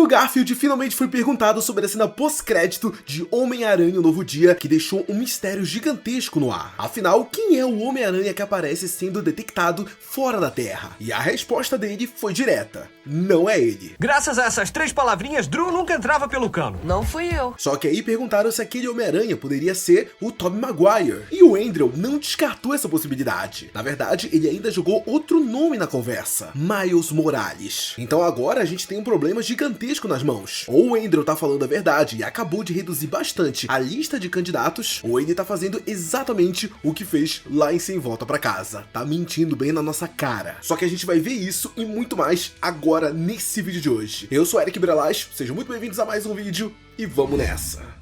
Andrew Garfield finalmente foi perguntado sobre a cena pós-crédito de Homem-Aranha: O Novo Dia, que deixou um mistério gigantesco no ar. Afinal, quem é o Homem-Aranha que aparece sendo detectado fora da Terra? E a resposta dele foi direta: não é ele. Graças a essas 3 palavrinhas, Drew nunca entrava pelo cano. Não fui eu. Só que aí perguntaram se aquele Homem-Aranha poderia ser o Tobey Maguire. E o Andrew não descartou essa possibilidade. Na verdade, ele ainda jogou outro nome na conversa: Miles Morales. Então agora a gente tem um problema gigantesco nas mãos. Ou o Andrew tá falando a verdade e acabou de reduzir bastante a lista de candidatos, ou ele tá fazendo exatamente o que fez lá em Sem Volta Pra Casa. Tá mentindo bem na nossa cara. Só que a gente vai ver isso e muito mais agora nesse vídeo de hoje. Eu sou Eric Brelas, sejam muito bem-vindos a mais um vídeo e vamos nessa!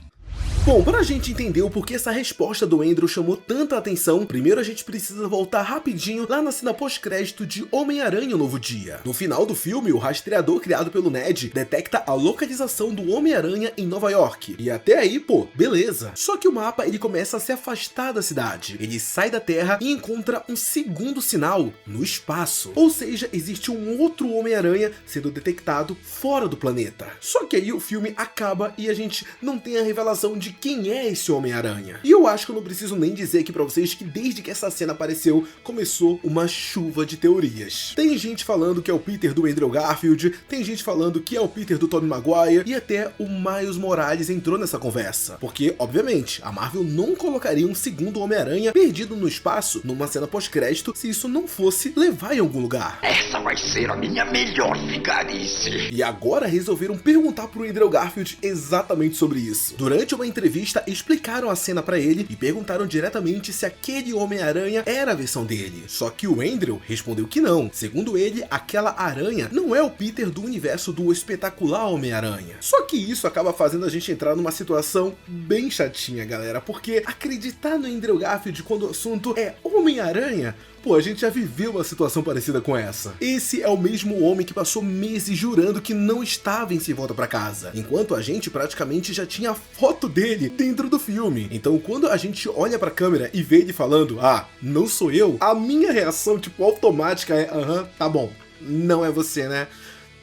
Bom, pra gente entender o porquê essa resposta do Andrew chamou tanta atenção, primeiro a gente precisa voltar rapidinho lá na cena pós-crédito de Homem-Aranha: O Novo Dia. No final do filme, o rastreador criado pelo Ned detecta a localização do Homem-Aranha em Nova York. E até aí, pô, beleza. Só que o mapa ele começa a se afastar da cidade. Ele sai da Terra e encontra um segundo sinal no espaço. Ou seja, existe um outro Homem-Aranha sendo detectado fora do planeta. Só que aí o filme acaba e a gente não tem a revelação de quem é esse Homem-Aranha. E eu acho que eu não preciso nem dizer aqui pra vocês que desde que essa cena apareceu, começou uma chuva de teorias. Tem gente falando que é o Peter do Andrew Garfield, tem gente falando que é o Peter do Tobey Maguire, e até o Miles Morales entrou nessa conversa. Porque, obviamente, a Marvel não colocaria um segundo Homem-Aranha perdido no espaço numa cena pós-crédito se isso não fosse levar em algum lugar. Essa vai ser a minha melhor vigarice. E agora resolveram perguntar pro Andrew Garfield exatamente sobre isso. Durante uma entrevista, explicaram a cena pra ele e perguntaram diretamente se aquele Homem-Aranha era a versão dele. Só que o Andrew respondeu que não. Segundo ele, aquela aranha não é o Peter do universo do espetacular Homem-Aranha. Só que isso acaba fazendo a gente entrar numa situação bem chatinha, galera, porque acreditar no Andrew Garfield quando o assunto é Homem-Aranha, pô, a gente já viveu uma situação parecida com essa. Esse é o mesmo homem que passou meses jurando que não estava em Sem Volta Pra Casa, enquanto a gente praticamente já tinha a foto dele dentro do filme. Então quando a gente olha pra câmera e vê ele falando, ah, não sou eu, a minha reação, tipo, automática é, aham, tá bom, não é você, né?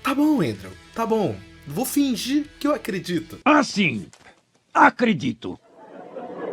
Tá bom, Andrew, tá bom, vou fingir que eu acredito. Ah, sim, acredito.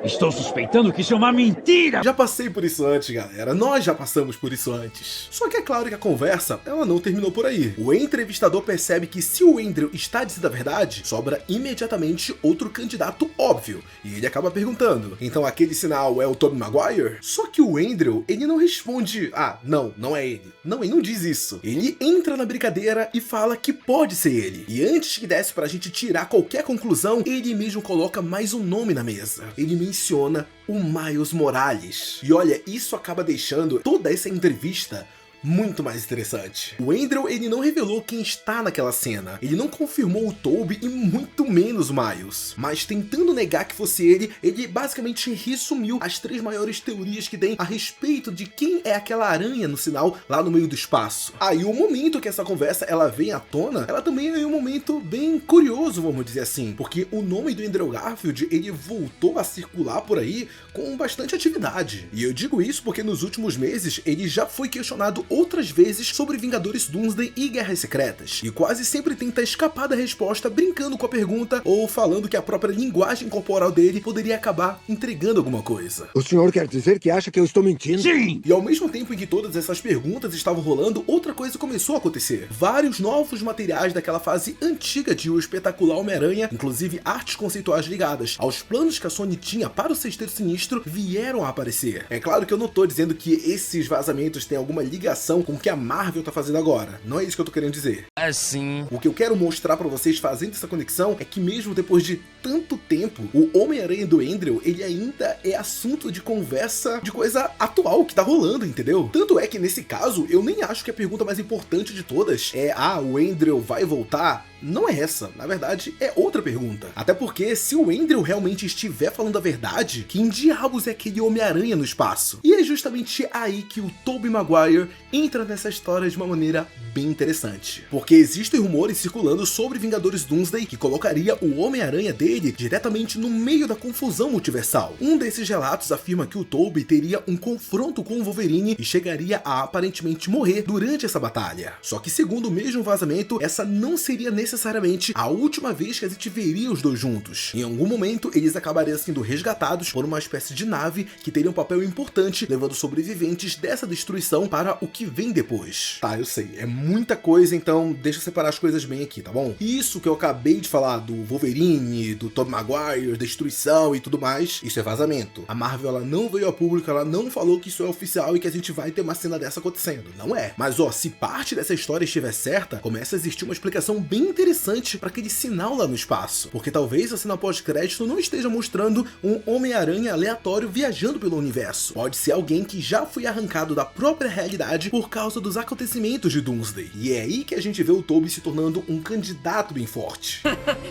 Estou suspeitando que isso é uma mentira! Já passei por isso antes, galera. Nós já passamos por isso antes. Só que é claro que a conversa, ela não terminou por aí. O entrevistador percebe que se o Andrew está dizendo a verdade, sobra imediatamente outro candidato óbvio. E ele acaba perguntando, então aquele sinal é o Tobey Maguire? Só que o Andrew, ele não responde, ah, não é ele. Não, ele não diz isso. Ele entra na brincadeira e fala que pode ser ele. E antes que desse pra gente tirar qualquer conclusão, ele mesmo coloca mais um nome na mesa. Ele menciona o Miles Morales. E olha, isso acaba deixando toda essa entrevista muito mais interessante. O Andrew, ele não revelou quem está naquela cena, ele não confirmou o Tobey e muito menos o Miles, mas tentando negar que fosse ele basicamente resumiu as 3 maiores teorias que tem a respeito de quem é aquela aranha no sinal lá no meio do espaço. Aí o momento que essa conversa ela vem à tona, ela também é um momento bem curioso, vamos dizer assim, porque o nome do Andrew Garfield, ele voltou a circular por aí com bastante atividade. E eu digo isso porque nos últimos meses ele já foi questionado outras vezes sobre Vingadores Doomsday e Guerras Secretas, e quase sempre tenta escapar da resposta brincando com a pergunta ou falando que a própria linguagem corporal dele poderia acabar entregando alguma coisa. O senhor quer dizer que acha que eu estou mentindo? Sim! E ao mesmo tempo em que todas essas perguntas estavam rolando, outra coisa começou a acontecer. Vários novos materiais daquela fase antiga de O Espetacular Homem-Aranha, inclusive artes conceituais ligadas aos planos que a Sony tinha para o Sexteto Sinistro, vieram a aparecer. É claro que eu não tô dizendo que esses vazamentos têm alguma ligação com o que a Marvel tá fazendo agora. Não é isso que eu tô querendo dizer. Assim. O que eu quero mostrar pra vocês fazendo essa conexão é que mesmo depois de tanto tempo, o Homem-Aranha do Andrew, ele ainda é assunto de conversa de coisa atual que tá rolando, entendeu? Tanto é que nesse caso, eu nem acho que a pergunta mais importante de todas é, ah, o Andrew vai voltar? Não é essa, na verdade é outra pergunta. Até porque se o Andrew realmente estiver falando a verdade, quem diabos é aquele Homem-Aranha no espaço? E é justamente aí que o Tobey Maguire entra nessa história de uma maneira bem interessante, porque existem rumores circulando sobre Vingadores Doomsday que colocaria o Homem-Aranha dele diretamente no meio da confusão multiversal. Um desses relatos afirma que o Tobey teria um confronto com o Wolverine e chegaria a aparentemente morrer durante essa batalha. Só que segundo o mesmo vazamento, essa não seria necessariamente a última vez que a gente veria os dois juntos. Em algum momento, eles acabariam sendo resgatados por uma espécie de nave que teria um papel importante, levando sobreviventes dessa destruição para o que vem depois. Tá, eu sei, é muita coisa, então deixa eu separar as coisas bem aqui, tá bom? Isso que eu acabei de falar do Wolverine, do Tobey Maguire, destruição e tudo mais, isso é vazamento. A Marvel, ela não veio a público, ela não falou que isso é oficial e que a gente vai ter uma cena dessa acontecendo. Não é. Mas ó, se parte dessa história estiver certa, começa a existir uma explicação bem interessante para aquele sinal lá no espaço. Porque talvez a cena pós-crédito não esteja mostrando um Homem-Aranha aleatório viajando pelo universo. Pode ser alguém que já foi arrancado da própria realidade por causa dos acontecimentos de Doomsday. E é aí que a gente vê o Tobey se tornando um candidato bem forte.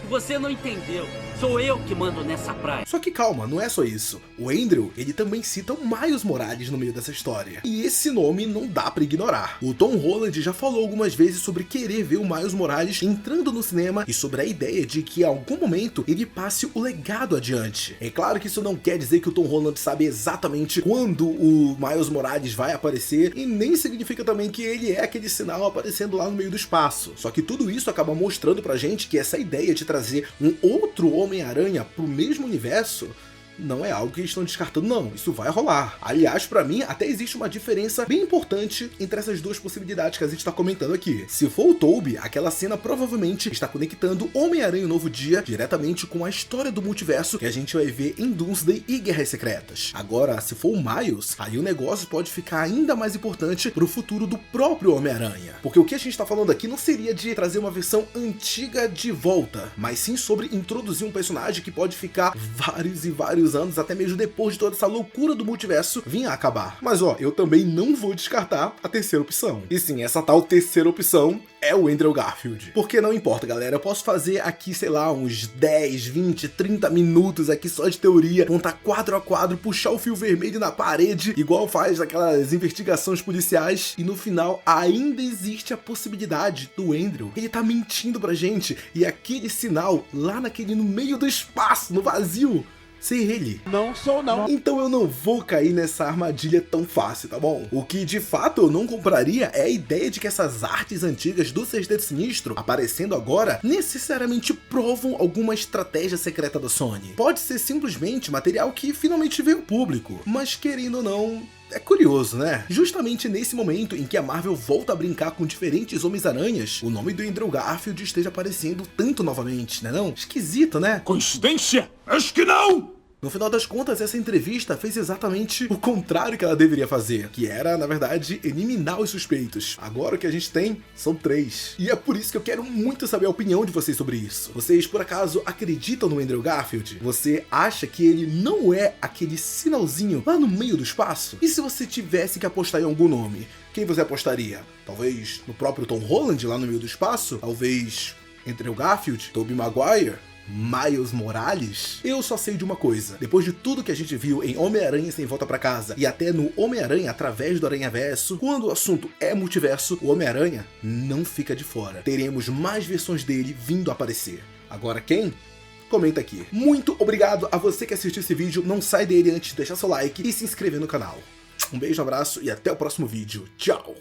Você não entendeu. Sou eu que mando nessa praia. Só que calma, não é só isso. O Andrew, ele também cita o Miles Morales no meio dessa história. E esse nome não dá pra ignorar. O Tom Holland já falou algumas vezes sobre querer ver o Miles Morales entrando no cinema e sobre a ideia de que em algum momento ele passe o legado adiante. É claro que isso não quer dizer que o Tom Holland sabe exatamente quando o Miles Morales vai aparecer e nem significa também que ele é aquele sinal aparecendo lá no meio do espaço. Só que tudo isso acaba mostrando pra gente que essa ideia de trazer um outro Homem-Aranha pro mesmo universo não é algo que eles estão descartando, não. Isso vai rolar. Aliás, pra mim, até existe uma diferença bem importante entre essas duas possibilidades que a gente tá comentando aqui. Se for o Tobey, aquela cena provavelmente está conectando Homem-Aranha Novo Dia diretamente com a história do multiverso que a gente vai ver em Doomsday e Guerras Secretas. Agora, se for o Miles, aí o negócio pode ficar ainda mais importante pro futuro do próprio Homem-Aranha. Porque o que a gente tá falando aqui não seria de trazer uma versão antiga de volta, mas sim sobre introduzir um personagem que pode ficar vários e vários anos, até mesmo depois de toda essa loucura do multiverso vir a acabar. Mas ó, eu também não vou descartar a terceira opção. E sim, essa tal terceira opção é o Andrew Garfield. Porque não importa, galera, eu posso fazer aqui, sei lá, uns 10, 20, 30 minutos aqui só de teoria, montar quadro a quadro, puxar o fio vermelho na parede, igual faz aquelas investigações policiais, e no final ainda existe a possibilidade do Andrew, ele tá mentindo pra gente, e aquele sinal lá no meio do espaço, no vazio, ser ele. Não sou, não. Então eu não vou cair nessa armadilha tão fácil, tá bom? O que de fato eu não compraria é a ideia de que essas artes antigas do Sexteto Sinistro, aparecendo agora, necessariamente provam alguma estratégia secreta da Sony. Pode ser simplesmente material que finalmente veio ao público, mas querendo ou não, é curioso, né? Justamente nesse momento em que a Marvel volta a brincar com diferentes Homens-Aranhas, o nome do Andrew Garfield esteja aparecendo tanto novamente, né não? Esquisito, né? Coincidência? Acho que não! No final das contas, essa entrevista fez exatamente o contrário que ela deveria fazer, que era, na verdade, eliminar os suspeitos. Agora o que a gente tem são 3. E é por isso que eu quero muito saber a opinião de vocês sobre isso. Vocês, por acaso, acreditam no Andrew Garfield? Você acha que ele não é aquele sinalzinho lá no meio do espaço? E se você tivesse que apostar em algum nome, quem você apostaria? Talvez no próprio Tom Holland lá no meio do espaço? Talvez Andrew Garfield? Tobey Maguire? Miles Morales? Eu só sei de uma coisa: depois de tudo que a gente viu em Homem-Aranha Sem Volta Pra Casa e até no Homem-Aranha Através do Aranhaverso, quando o assunto é multiverso, o Homem-Aranha não fica de fora. Teremos mais versões dele vindo a aparecer. Agora quem? Comenta aqui. Muito obrigado a você que assistiu esse vídeo, não sai dele antes de deixar seu like e se inscrever no canal. Um beijo, um abraço e até o próximo vídeo. Tchau!